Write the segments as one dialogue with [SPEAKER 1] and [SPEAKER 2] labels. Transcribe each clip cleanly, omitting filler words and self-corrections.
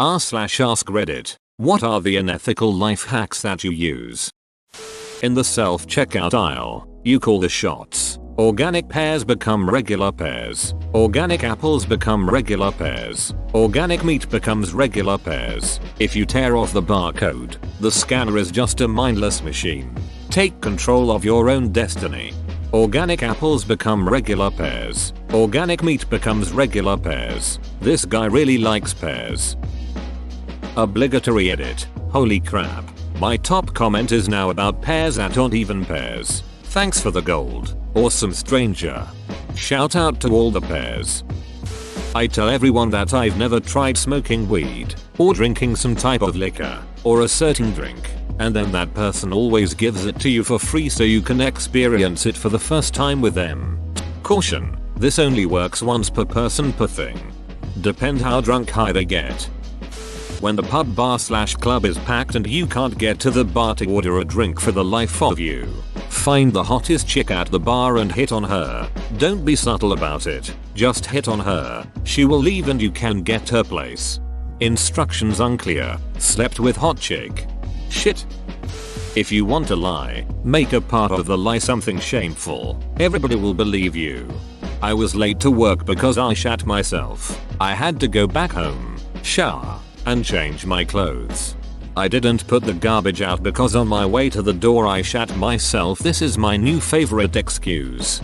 [SPEAKER 1] r/ask Reddit. What are the unethical life hacks that you use? In the self-checkout aisle, you call the shots. Organic pears become regular pears. Organic apples become regular pears. Organic meat becomes regular pears. If you tear off the barcode, the scanner is just a mindless machine. Take control of your own destiny. Organic apples become regular pears. Organic meat becomes regular pears. This guy really likes pears. Obligatory edit. Holy crap. My top comment is now about pears that aren't even pears. Thanks for the gold. Awesome stranger. Shout out to all the pears. I tell everyone that I've never tried smoking weed, or drinking some type of liquor, or a certain drink, and then that person always gives it to you for free so you can experience it for the first time with them. Caution. This only works once per person per thing. Depend how drunk high they get. When the pub bar/club is packed and you can't get to the bar to order a drink for the life of you, find the hottest chick at the bar and hit on her. Don't be subtle about it. Just hit on her. She will leave and you can get her place. Instructions unclear. Slept with hot chick. Shit. If you want to lie, make a part of the lie something shameful. Everybody will believe you. I was late to work because I shat myself. I had to go back home, shower, and change my clothes. I didn't put the garbage out because on my way to the door I shat myself. This is my new favorite excuse.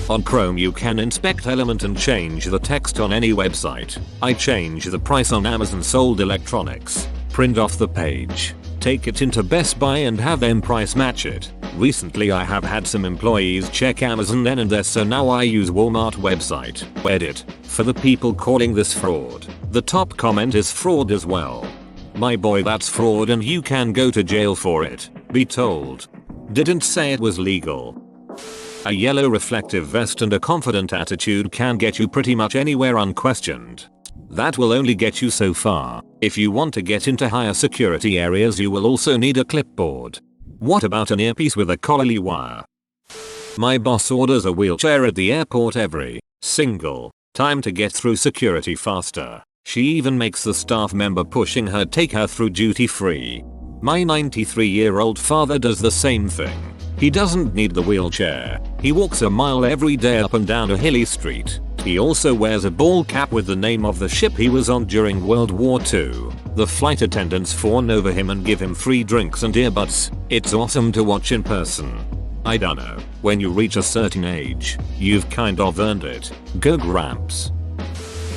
[SPEAKER 1] On Chrome you can inspect Element and change the text on any website. I change the price on Amazon sold electronics. Print off the page. Take it into Best Buy and have them price match it. Recently I have had some employees check Amazon then and there, so now I use Walmart website. Edit. For the people calling this fraud, the top comment is fraud as well. My boy, that's fraud and you can go to jail for it. Be told. Didn't say it was legal. A yellow reflective vest and a confident attitude can get you pretty much anywhere unquestioned. That will only get you so far. If you want to get into higher security areas you will also need a clipboard. What about an earpiece with a collie wire? My boss orders a wheelchair at the airport every single time to get through security faster. She even makes the staff member pushing her take her through duty free. My 93-year-old father does the same thing. He doesn't need the wheelchair. He walks a mile every day up and down a hilly street. He also wears a ball cap with the name of the ship he was on during World War II. The flight attendants fawn over him and give him free drinks and earbuds. It's awesome to watch in person. I dunno, when you reach a certain age, you've kind of earned it. Go Gramps.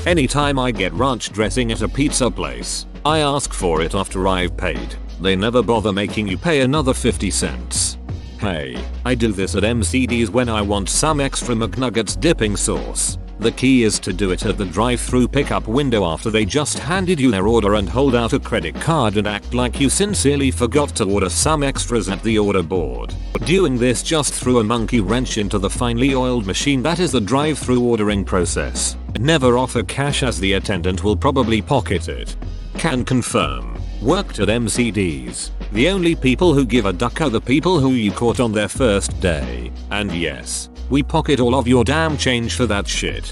[SPEAKER 1] Anytime I get ranch dressing at a pizza place, I ask for it after I've paid. They never bother making you pay another 50 cents. Hey, I do this at MCD's when I want some extra McNuggets dipping sauce. The key is to do it at the drive-through pickup window after they just handed you their order and hold out a credit card and act like you sincerely forgot to order some extras at the order board. Doing this just threw a monkey wrench into the finely oiled machine that is the drive-through ordering process. Never offer cash as the attendant will probably pocket it. Can confirm. Worked at MCD's. The only people who give a duck are the people who you caught on their first day. And yes, we pocket all of your damn change for that shit.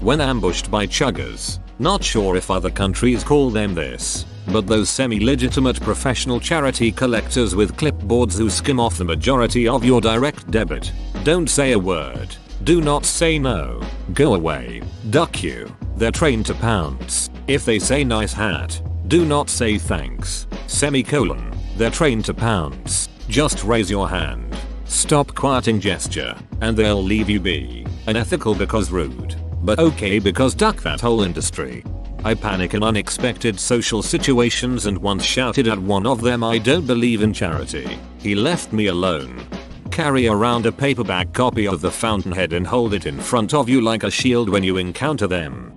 [SPEAKER 1] When ambushed by chuggers, not sure if other countries call them this, but those semi-legitimate professional charity collectors with clipboards who skim off the majority of your direct debit. Don't say a word. Do not say no. Go away. Duck you. They're trained to pounce. If they say nice hat, do not say thanks. Semicolon. They're trained to pounce. Just raise your hand. Stop quieting gesture, and they'll leave you be. Unethical because rude, but okay because duck that whole industry. I panic in unexpected social situations and once shouted at one of them, I don't believe in charity. He left me alone. Carry around a paperback copy of The Fountainhead and hold it in front of you like a shield when you encounter them.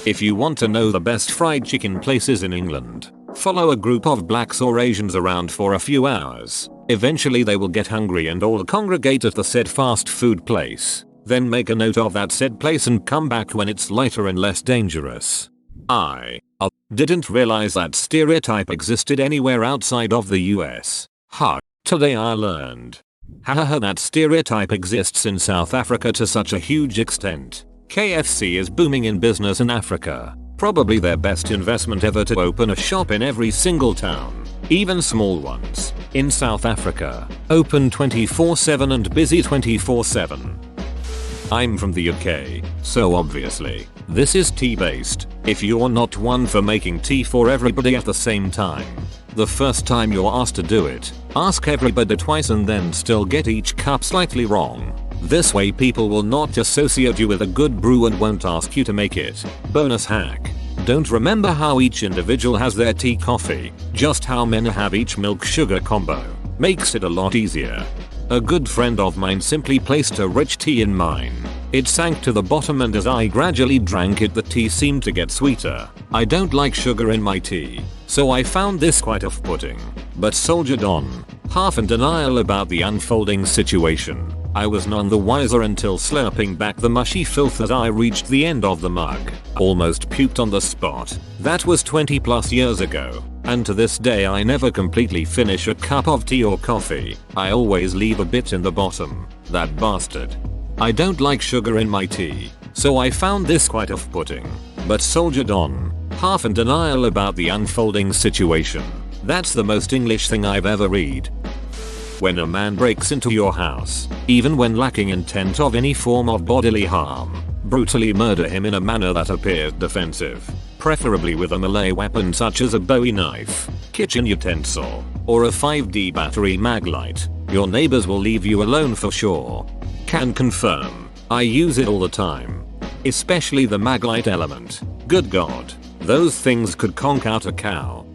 [SPEAKER 1] If you want to know the best fried chicken places in England, follow a group of blacks or Asians around for a few hours. Eventually they will get hungry and all congregate at the said fast food place. Then make a note of that said place and come back when it's lighter and less dangerous. I didn't realize that stereotype existed anywhere outside of the US. Today I learned. Haha, that stereotype exists in South Africa to such a huge extent. KFC is booming in business in Africa. probably their best investment ever to open a shop in every single town, even small ones. In South Africa, open 24/7 and busy 24/7. I'm from the UK, so obviously, this is tea based. If you're not one for making tea for everybody at the same time, the first time you're asked to do it, ask everybody twice and then still get each cup slightly wrong. This way people will not associate you with a good brew and won't ask you to make it. Bonus hack. Don't remember how each individual has their tea coffee, just how many have each milk sugar combo. Makes it a lot easier. A good friend of mine simply placed a rich tea in mine. It sank to the bottom and as I gradually drank it the tea seemed to get sweeter. I don't like sugar in my tea, so I found this quite off-putting, but soldiered on, half in denial about the unfolding situation. I was none the wiser until slurping back the mushy filth as I reached the end of the mug. Almost puked on the spot. That was 20 plus years ago, and to this day I never completely finish a cup of tea or coffee. I always leave a bit in the bottom. That bastard. I don't like sugar in my tea, so I found this quite off-putting, but soldiered on, half in denial about the unfolding situation. That's the most English thing I've ever read. When a man breaks into your house, even when lacking intent of any form of bodily harm, brutally murder him in a manner that appears defensive, preferably with a melee weapon such as a Bowie knife, kitchen utensil, or a 5D battery maglite, your neighbors will leave you alone for sure. Can confirm. I use it all the time. Especially the maglite element. Good god. Those things could conk out a cow.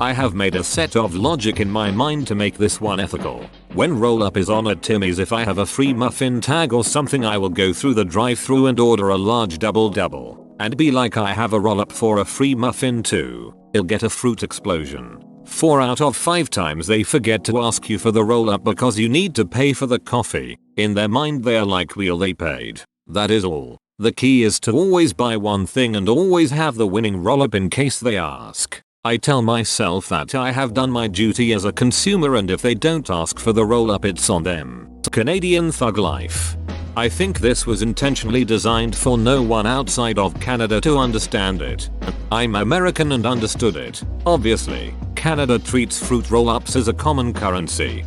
[SPEAKER 1] I have made a set of logic in my mind to make this one ethical. When roll up is on at Timmy's, if I have a free muffin tag or something, I will go through the drive-thru and order a large double and be like, I have a roll up for a free muffin too. It'll get a fruit explosion. 4 out of 5 times they forget to ask you for the roll up because you need to pay for the coffee. In their mind they are like, well, they paid. That is all. The key is to always buy one thing and always have the winning roll up in case they ask. I tell myself that I have done my duty as a consumer, and if they don't ask for the roll up, it's on them. Canadian thug life. I think this was intentionally designed for no one outside of Canada to understand it. I'm American and understood it. Obviously, Canada treats fruit roll-ups as a common currency.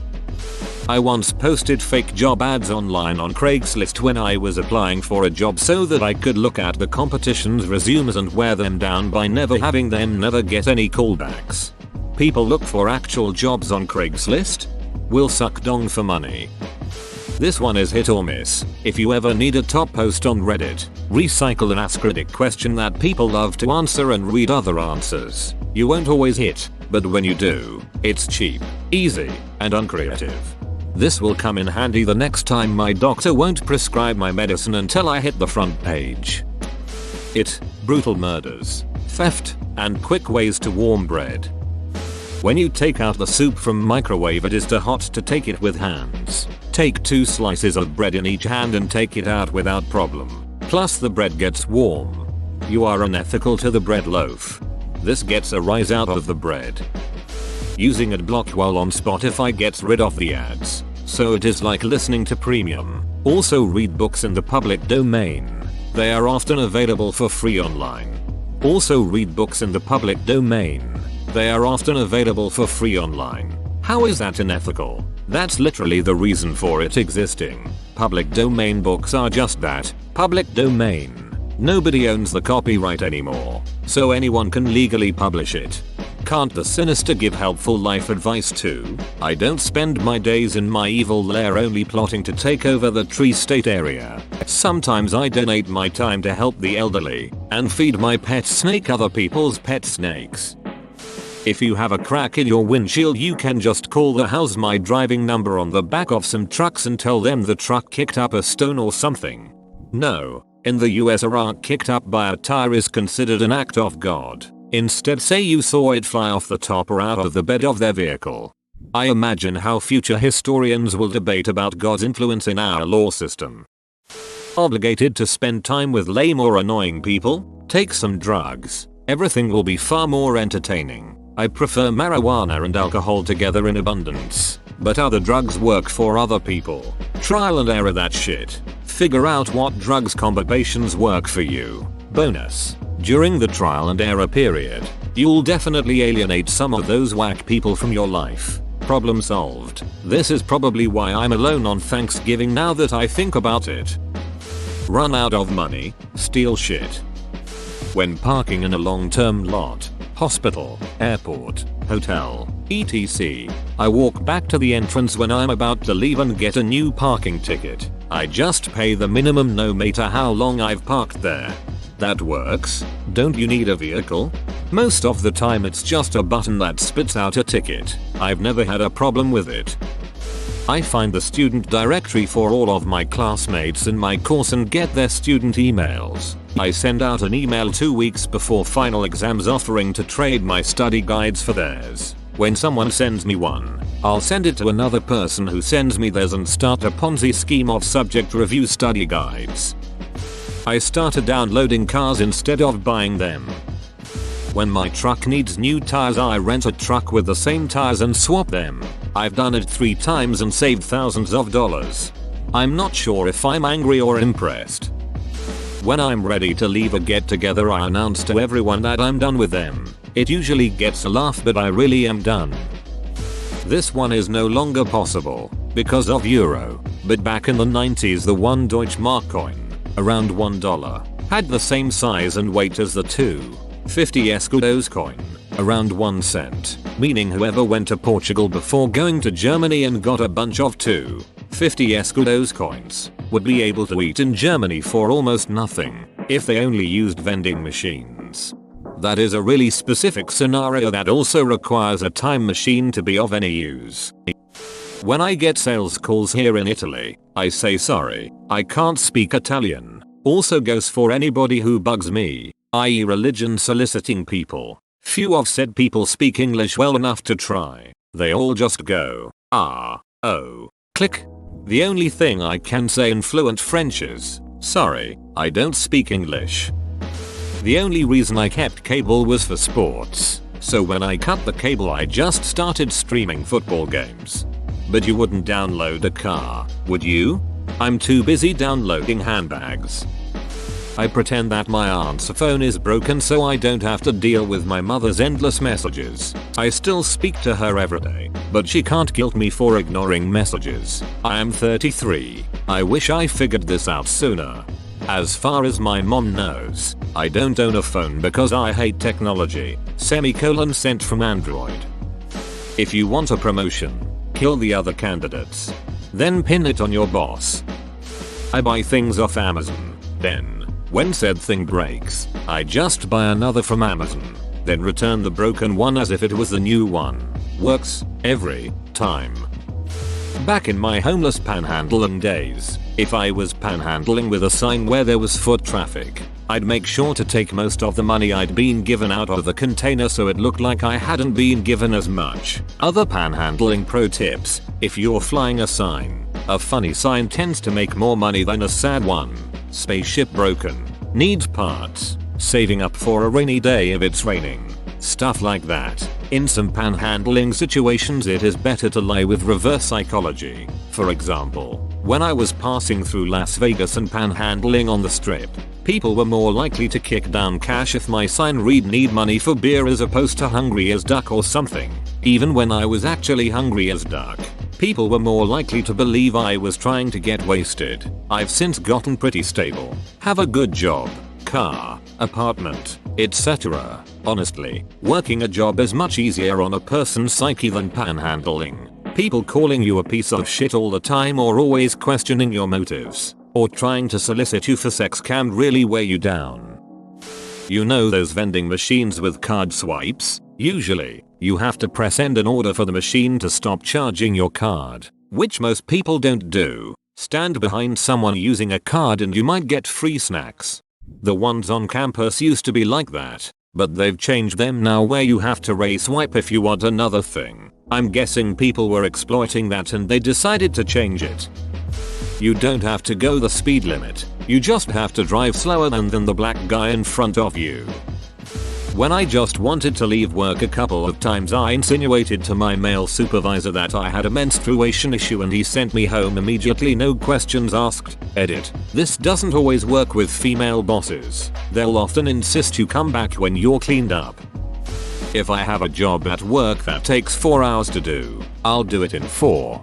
[SPEAKER 1] I once posted fake job ads online on Craigslist when I was applying for a job so that I could look at the competition's resumes and wear them down by never having them never get any callbacks. People look for actual jobs on Craigslist? Will suck dong for money. This one is hit or miss. If you ever need a top post on Reddit, recycle an Ask Reddit question that people love to answer and read other answers. You won't always hit, but when you do, it's cheap, easy, and uncreative. This will come in handy the next time my doctor won't prescribe my medicine until I hit the front page. Brutal murders, theft, and quick ways to warm bread. When you take out the soup from microwave, it is too hot to take it with hands. Take 2 slices of bread in each hand and take it out without problem. Plus the bread gets warm. You are unethical to the bread loaf. This gets a rise out of the bread. Using ad block while on Spotify gets rid of the ads, so it is like listening to premium. Also read books in the public domain. They are often available for free online. Also read books in the public domain. They are often available for free online. How is that unethical? That's literally the reason for it existing. Public domain books are just that, public domain. Nobody owns the copyright anymore, so anyone can legally publish it. Can't the sinister give helpful life advice too? I don't spend my days in my evil lair only plotting to take over the Tree State area. Sometimes I donate my time to help the elderly and feed my pet snake other people's pet snakes. If you have a crack in your windshield, you can just call the How's My Driving number on the back of some trucks and tell them the truck kicked up a stone or something. No, in the US a rock kicked up by a tire is considered an act of God. Instead say you saw it fly off the top or out of the bed of their vehicle. I imagine how future historians will debate about God's influence in our law system. Obligated to spend time with lame or annoying people? Take some drugs. Everything will be far more entertaining. I prefer marijuana and alcohol together in abundance, but other drugs work for other people. Trial and error that shit. Figure out what drugs combinations work for you. Bonus. During the trial and error period, you'll definitely alienate some of those whack people from your life. Problem solved. This is probably why I'm alone on Thanksgiving now that I think about it. Run out of money, steal shit. When parking in a long-term lot, hospital, airport, hotel, etc., I walk back to the entrance when I'm about to leave and get a new parking ticket. I just pay the minimum no matter how long I've parked there. That works. Don't you need a vehicle? Most of the time it's just a button that spits out a ticket. I've never had a problem with it. I find the student directory for all of my classmates in my course and get their student emails. I send out an email 2 weeks before final exams offering to trade my study guides for theirs. When someone sends me one, I'll send it to another person who sends me theirs and start a Ponzi scheme of subject review study guides. I started downloading cars instead of buying them. When my truck needs new tires, I rent a truck with the same tires and swap them. I've done it 3 times and saved thousands of dollars. I'm not sure if I'm angry or impressed. When I'm ready to leave a get together, I announce to everyone that I'm done with them. It usually gets a laugh, but I really am done. This one is no longer possible because of euro, but back in the 90s the 1 Deutschmark coin, around $1, had the same size and weight as the 2.50 escudos coin, around 1 cent, meaning whoever went to Portugal before going to Germany and got a bunch of 2.50 escudos coins would be able to eat in Germany for almost nothing if they only used vending machines. That is a really specific scenario that also requires a time machine to be of any use. When I get sales calls here in Italy, I say sorry, I can't speak Italian. Also goes for anybody who bugs me, i.e. religion soliciting people. Few of said people speak English well enough to try. They all just go, ah, oh, click. The only thing I can say in fluent French is, sorry, I don't speak English. The only reason I kept cable was for sports, so when I cut the cable I just started streaming football games. But you wouldn't download a car, would you? I'm too busy downloading handbags. I pretend that my aunt's phone is broken so I don't have to deal with my mother's endless messages. I still speak to her every day, but she can't guilt me for ignoring messages. I am 33. I wish I figured this out sooner. As far as my mom knows, I don't own a phone because I hate technology. Sent from Android. If you want a promotion, kill the other candidates. Then pin it on your boss. I buy things off Amazon. Then, when said thing breaks, I just buy another from Amazon. Then return the broken one as if it was the new one. Works every time. Back in my homeless panhandling days, if I was panhandling with a sign where there was foot traffic, I'd make sure to take most of the money I'd been given out of the container so it looked like I hadn't been given as much. Other panhandling pro tips: if you're flying a sign, a funny sign tends to make more money than a sad one. Spaceship broken, needs parts, saving up for a rainy day if it's raining. Stuff like that. In some panhandling situations it is better to lie with reverse psychology. For example, when I was passing through Las Vegas and panhandling on the strip, people were more likely to kick down cash if my sign read need money for beer as opposed to hungry as duck or something. Even when I was actually hungry as duck, people were more likely to believe I was trying to get wasted. I've since gotten pretty stable. Have a good job, car, apartment, etc. Honestly, working a job is much easier on a person's psyche than panhandling. People calling you a piece of shit all the time or always questioning your motives, or trying to solicit you for sex can really weigh you down. You know those vending machines with card swipes? Usually, you have to press end in order for the machine to stop charging your card, which most people don't do. Stand behind someone using a card and you might get free snacks. The ones on campus used to be like that, but they've changed them now where you have to race swipe if you want another thing. I'm guessing people were exploiting that and they decided to change it. You don't have to go the speed limit, you just have to drive slower than the black guy in front of you. When I just wanted to leave work a couple of times, I insinuated to my male supervisor that I had a menstruation issue and he sent me home immediately, no questions asked. Edit. This doesn't always work with female bosses. They'll often insist you come back when you're cleaned up. If I have a job at work that takes 4 hours to do, I'll do it in 4.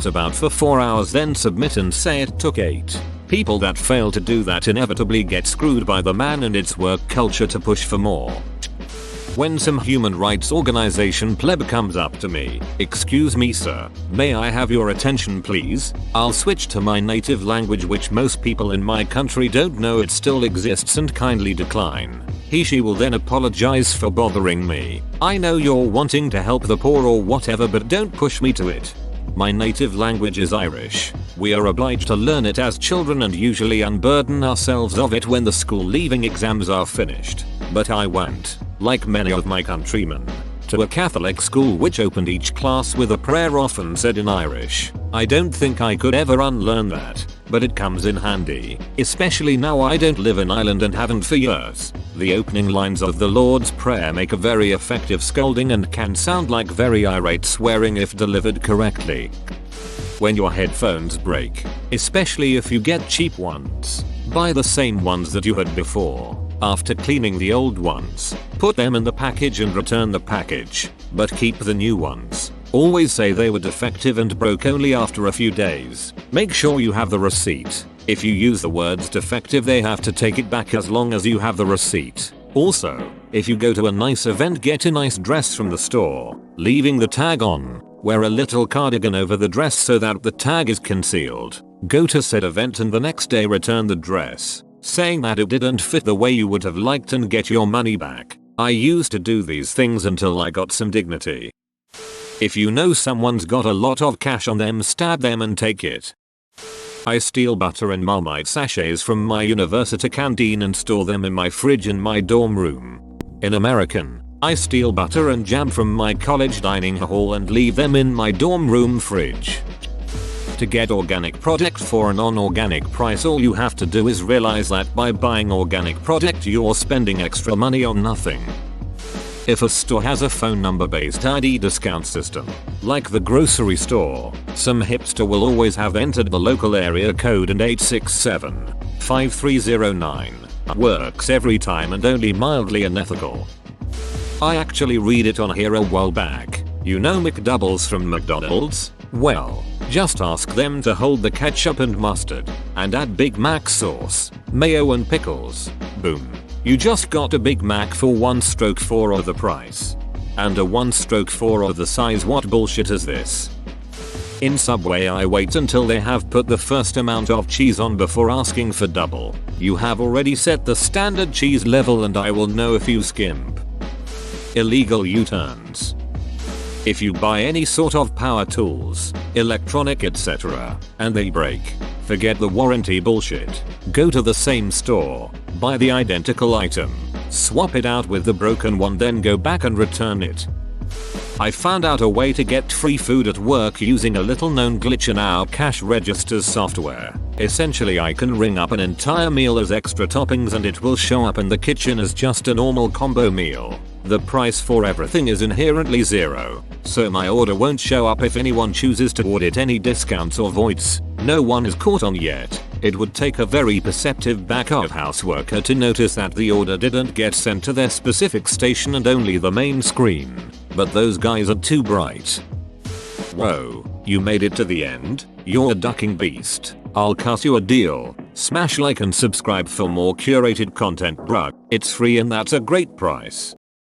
[SPEAKER 1] About for 4 hours, then submit and say it took 8. People that fail to do that inevitably get screwed by the man and its work culture to push for more. When some human rights organization pleb comes up to me, "Excuse me sir, may I have your attention please?" I'll switch to my native language, which most people in my country don't know it still exists, and kindly decline. She will then apologize for bothering me. "I know you're wanting to help the poor or whatever, but don't push me to it." My native language is Irish. We are obliged to learn it as children and usually unburden ourselves of it when the school leaving exams are finished. But I went, like many of my countrymen, to a Catholic school which opened each class with a prayer often said in Irish. I don't think I could ever unlearn that, but it comes in handy, especially now I don't live in Ireland and haven't for years. The opening lines of the Lord's Prayer make a very effective scolding and can sound like very irate swearing if delivered correctly. When your headphones break, especially if you get cheap ones, buy the same ones that you had before. After cleaning the old ones, put them in the package and return the package, but keep the new ones. Always say they were defective and broke only after a few days. Make sure you have the receipt. If you use the words defective, they have to take it back as long as you have the receipt. Also, if you go to a nice event, get a nice dress from the store, leaving the tag on. Wear a little cardigan over the dress so that the tag is concealed. Go to said event and the next day return the dress, saying that it didn't fit the way you would have liked, and get your money back. I used to do these things until I got some dignity. If you know someone's got a lot of cash on them, stab them and take it. I steal butter and Marmite sachets from my university canteen and store them in my fridge in my dorm room. In American, I steal butter and jam from my college dining hall and leave them in my dorm room fridge. To get organic product for a non-organic price, all you have to do is realize that by buying organic product you're spending extra money on nothing. If a store has a phone number based ID discount system, like the grocery store, some hipster will always have entered the local area code, and 867-5309 works every time and only mildly unethical. I actually read it on here a while back. You know McDoubles from McDonald's? Well, just ask them to hold the ketchup and mustard, and add Big Mac sauce, mayo and pickles. Boom. You just got a Big Mac for 1/4 of the price. And a 1/4 of the size. What bullshit is this? In Subway, I wait until they have put the first amount of cheese on before asking for double. You have already set the standard cheese level and I will know if you skimp. Illegal U-turns. If you buy any sort of power tools, electronic etc., and they break, forget the warranty bullshit. Go to the same store, buy the identical item, swap it out with the broken one, then go back and return it. I found out a way to get free food at work using a little known glitch in our cash registers software. Essentially, I can ring up an entire meal as extra toppings and it will show up in the kitchen as just a normal combo meal. The price for everything is inherently zero, so my order won't show up if anyone chooses to audit any discounts or voids. No one is caught on yet. It would take a very perceptive back-of-house worker to notice that the order didn't get sent to their specific station and only the main screen. But those guys are too bright. Whoa, you made it to the end? You're a ducking beast. I'll cut you a deal. Smash like and subscribe for more curated content, bruh. It's free and that's a great price.